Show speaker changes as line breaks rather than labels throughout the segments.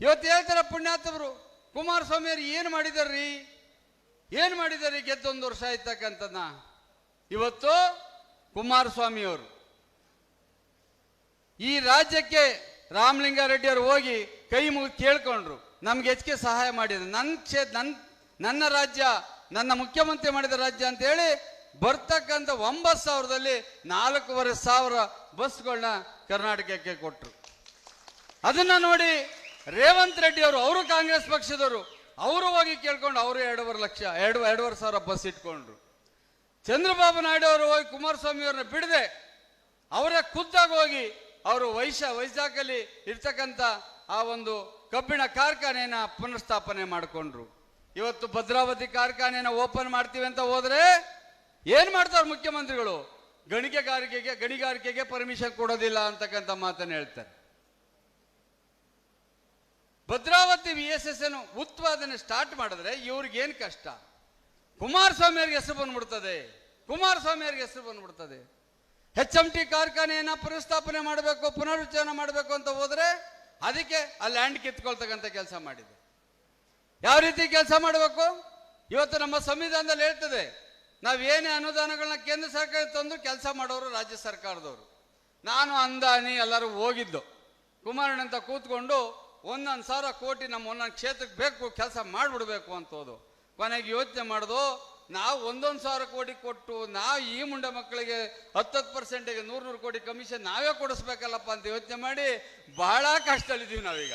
ಇವತ್ತು ಹೇಳ್ತಾರೆ ಪುಣ್ಯಾತವರು, ಕುಮಾರಸ್ವಾಮಿ ಅವರು ಏನು ಮಾಡಿದಾರ್ರಿ ಗೆದ್ದೊಂದು ವರ್ಷ ಆಯ್ತಕ್ಕಂಥದ್ನ. ಇವತ್ತು ಕುಮಾರಸ್ವಾಮಿ ಅವರು ಈ ರಾಜ್ಯಕ್ಕೆ ರಾಮಲಿಂಗಾರೆಡ್ಡಿ ಅವರು ಹೋಗಿ ಕೈ ಮುಗಿ ಕೇಳ್ಕೊಂಡ್ರು, ನಮ್ಗೆ ಹೆಚ್ಚಿಗೆ ಸಹಾಯ ಮಾಡಿದ್ರು, ನನ್ನ ರಾಜ್ಯ ನನ್ನ ಮುಖ್ಯಮಂತ್ರಿ ಮಾಡಿದ ರಾಜ್ಯ ಅಂತ ಹೇಳಿ ಬರ್ತಕ್ಕಂಥ 9,000ದಲ್ಲಿ 4,500 ಬಸ್ಗಳನ್ನ ಕರ್ನಾಟಕಕ್ಕೆ ಕೊಟ್ಟರು. ಅದನ್ನ ನೋಡಿ ರೇವಂತ್ ರೆಡ್ಡಿ ಅವರು ಕಾಂಗ್ರೆಸ್ ಪಕ್ಷದವರು, ಅವರು ಹೋಗಿ ಕೇಳ್ಕೊಂಡು ಅವರು 2,500 ಬಸ್ ಇಟ್ಕೊಂಡ್ರು. ಚಂದ್ರಬಾಬು ನಾಯ್ಡು ಅವರು ಹೋಗಿ ಕುಮಾರಸ್ವಾಮಿ ಅವ್ರನ್ನ ಬಿಡದೆ ಅವರೇ ಖುದ್ದಾಗಿ ಹೋಗಿ ಅವರು ವೈಜಾಗಲ್ಲಿ ಇರ್ತಕ್ಕಂಥ ಆ ಒಂದು ಕಬ್ಬಿಣ ಕಾರ್ಖಾನೆಯನ್ನ ಪುನರ್ಸ್ಥಾಪನೆ ಮಾಡಿಕೊಂಡ್ರು. ಇವತ್ತು ಭದ್ರಾವತಿ ಕಾರ್ಖಾನೆಯನ್ನ ಓಪನ್ ಮಾಡ್ತೀವಿ ಅಂತ ಹೋದ್ರೆ ಏನ್ ಮಾಡ್ತಾರೆ ಮುಖ್ಯಮಂತ್ರಿಗಳು? ಗಣಿಗಾರಿಕೆಗೆ ಪರ್ಮಿಷನ್ ಕೊಡೋದಿಲ್ಲ ಅಂತಕ್ಕಂಥ ಮಾತನ್ನು ಹೇಳ್ತಾರೆ. ಭದ್ರಾವತಿ VSS ಉತ್ಪಾದನೆ ಸ್ಟಾರ್ಟ್ ಮಾಡಿದ್ರೆ ಇವ್ರಿಗೇನು ಕಷ್ಟ? ಕುಮಾರಸ್ವಾಮಿ ಅವರಿಗೆ ಹೆಸರು ಬಂದ್ಬಿಡ್ತದೆ. HMT ಕಾರ್ಖಾನೆಯನ್ನ ಪುನರ್ಸ್ಥಾಪನೆ ಮಾಡಬೇಕು, ಪುನರುಜ್ಜೀವನ ಮಾಡಬೇಕು ಅಂತ ಹೋದ್ರೆ ಅದಕ್ಕೆ ಆ ಲ್ಯಾಂಡ್ ಕಿತ್ಕೊಳ್ತಕ್ಕಂಥ ಕೆಲಸ ಮಾಡಿದೆ. ಯಾವ ರೀತಿ ಕೆಲಸ ಮಾಡಬೇಕು? ಇವತ್ತು ನಮ್ಮ ಸಂವಿಧಾನದಲ್ಲಿ ಹೇಳ್ತದೆ, ನಾವೇನೇ ಅನುದಾನಗಳನ್ನ ಕೇಂದ್ರ ಸರ್ಕಾರ ತಂದು ಕೆಲಸ ಮಾಡೋರು ರಾಜ್ಯ ಸರ್ಕಾರದವರು. ನಾನು ಅಂದಾನಿ ಎಲ್ಲರೂ ಹೋಗಿದ್ದು ಕುಮಾರಣ್ಣಂತ ಕೂತ್ಕೊಂಡು 1,000 ಕೋಟಿ ನಮ್ಮ ಒಂದೊಂದು ಕ್ಷೇತ್ರಕ್ಕೆ ಬೇಕು, ಕೆಲಸ ಮಾಡಿಬಿಡ್ಬೇಕು ಅಂತ ಹೋದು. ಕೊನೆಗೆ ಯೋಚನೆ ಮಾಡೋದು, ನಾವು 1,000 ಕೋಟಿ ಕೊಟ್ಟು ನಾವು ಈ ಮುಂಡೆ ಮಕ್ಕಳಿಗೆ 10% 100 ಕೋಟಿ ಕಮಿಷನ್ ನಾವೇ ಕೊಡಿಸ್ಬೇಕಲ್ಲಪ್ಪ ಅಂತ ಯೋಚನೆ ಮಾಡಿ ಬಹಳ ಕಷ್ಟದಲ್ಲಿದ್ದೀವಿ ನಾವೀಗ.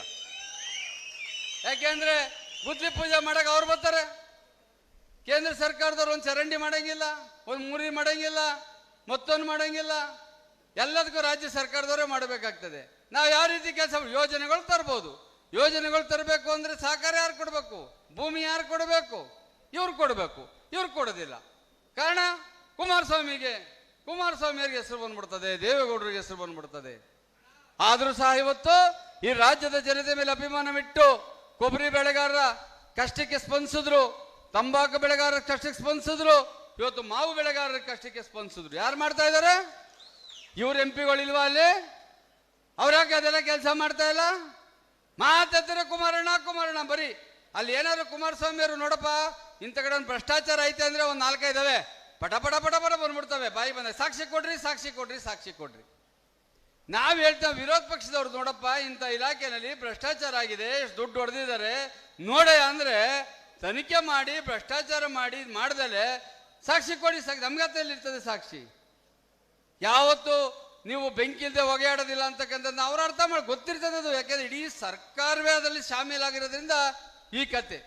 ಯಾಕೆಂದ್ರೆ ಬುದ್ಧಿ ಪೂಜೆ ಮಾಡಕ್ಕೆ ಅವ್ರು ಬರ್ತಾರೆ, ಕೇಂದ್ರ ಸರ್ಕಾರದವ್ರು ಒಂದು ಚರಂಡಿ ಮಾಡಂಗಿಲ್ಲ, ಒಂದು ಮುರಿ ಮಾಡಂಗಿಲ್ಲ, ಮತ್ತೊಂದು ಮಾಡಂಗಿಲ್ಲ, ಎಲ್ಲದಕ್ಕೂ ರಾಜ್ಯ ಸರ್ಕಾರದವರೇ ಮಾಡಬೇಕಾಗ್ತದೆ. ನಾವು ಯಾವ ರೀತಿ ಕೆಲಸ ಯೋಜನೆಗಳು ತರ್ಬೋದು, ಯೋಜನೆಗಳು ತರಬೇಕು ಅಂದ್ರೆ ಸಹಕಾರ ಯಾರು ಕೊಡಬೇಕು? ಭೂಮಿ ಯಾರು ಕೊಡಬೇಕು? ಇವ್ರು ಕೊಡಬೇಕು, ಇವ್ರು ಕೊಡೋದಿಲ್ಲ. ಕಾರಣ ಕುಮಾರಸ್ವಾಮಿಯವರಿಗೆ ಹೆಸರು ಬಂದ್ಬಿಡ್ತದೆ, ದೇವೇಗೌಡರಿಗೆ ಹೆಸರು ಬಂದ್ಬಿಡ್ತದೆ. ಆದ್ರೂ ಸಹ ಇವತ್ತು ಈ ರಾಜ್ಯದ ಜನತೆ ಮೇಲೆ ಅಭಿಮಾನವಿಟ್ಟು ಕೊಬ್ಬರಿ ಬೆಳೆಗಾರರ ಕಷ್ಟಕ್ಕೆ ಸ್ಪಂದಿಸಿದ್ರು, ತಂಬಾಕು ಬೆಳೆಗಾರರ ಕಷ್ಟಕ್ಕೆ ಸ್ಪಂದಿಸಿದ್ರು, ಇವತ್ತು ಮಾವು ಬೆಳೆಗಾರರ ಕಷ್ಟಕ್ಕೆ ಸ್ಪಂದಿಸಿದ್ರು. ಯಾರು ಮಾಡ್ತಾ ಇದ್ದಾರೆ? ಇವ್ರ MP ಇಲ್ವಾ ಅಲ್ಲಿ? ಅವ್ರ್ಯಾಕೆ ಅದೆಲ್ಲ ಕೆಲಸ ಮಾಡ್ತಾ ಇಲ್ಲ? ಮಾತಾಡ್ತಾರೆ ಕುಮಾರಣ್ಣ ಬರೀ ಅಲ್ಲಿ ಏನಾದ್ರು ಕುಮಾರಸ್ವಾಮಿ ಅವರು ನೋಡಪ್ಪ ಇಂಥ ಕಡೆ ಒಂದು ಭ್ರಷ್ಟಾಚಾರ ಐತೆ ಅಂದ್ರೆ ಒಂದು 4 ಇದಾವೆ, ಪಟ ಬಂದ್ಬಿಡ್ತವೆ, ಬಾಯಿ ಬಂದ ಸಾಕ್ಷಿ ಕೊಡ್ರಿ. ನಾವ್ ಹೇಳ್ತೇವೆ ವಿರೋಧ ಪಕ್ಷದವ್ರು, ನೋಡಪ್ಪ ಇಂಥ ಇಲಾಖೆನಲ್ಲಿ ಭ್ರಷ್ಟಾಚಾರ ಆಗಿದೆ, ಎಷ್ಟು ದುಡ್ಡು ಹೊಡೆದಿದ್ದಾರೆ ನೋಡಯ್ಯ ಅಂದ್ರೆ ತನಿಖೆ ಮಾಡಿ ಭ್ರಷ್ಟಾಚಾರ ಮಾಡ್ದಲೆ ಸಾಕ್ಷಿ ಕೊಡಿ. ನಮ್ಗತ್ತಲ್ಲಿ ಇರ್ತದೆ ಸಾಕ್ಷಿ. ಯಾವತ್ತು ನೀವು ಬೆಂಕಿ ಇಲ್ಲದೆ ಹೊಗೆಯಾಡೋದಿಲ್ಲ ಅಂತಕ್ಕಂಥದ್ದು ಅವ್ರು ಅರ್ಥ ಮಾಡಿ ಗೊತ್ತಿರ್ತದೆ ಅದು. ಯಾಕೆಂದ್ರೆ ಇಡೀ ಸರ್ಕಾರವೇ ಅದರಲ್ಲಿ ಶಾಮೀಲಾಗಿರೋದ್ರಿಂದ ಈ ಕತೆ.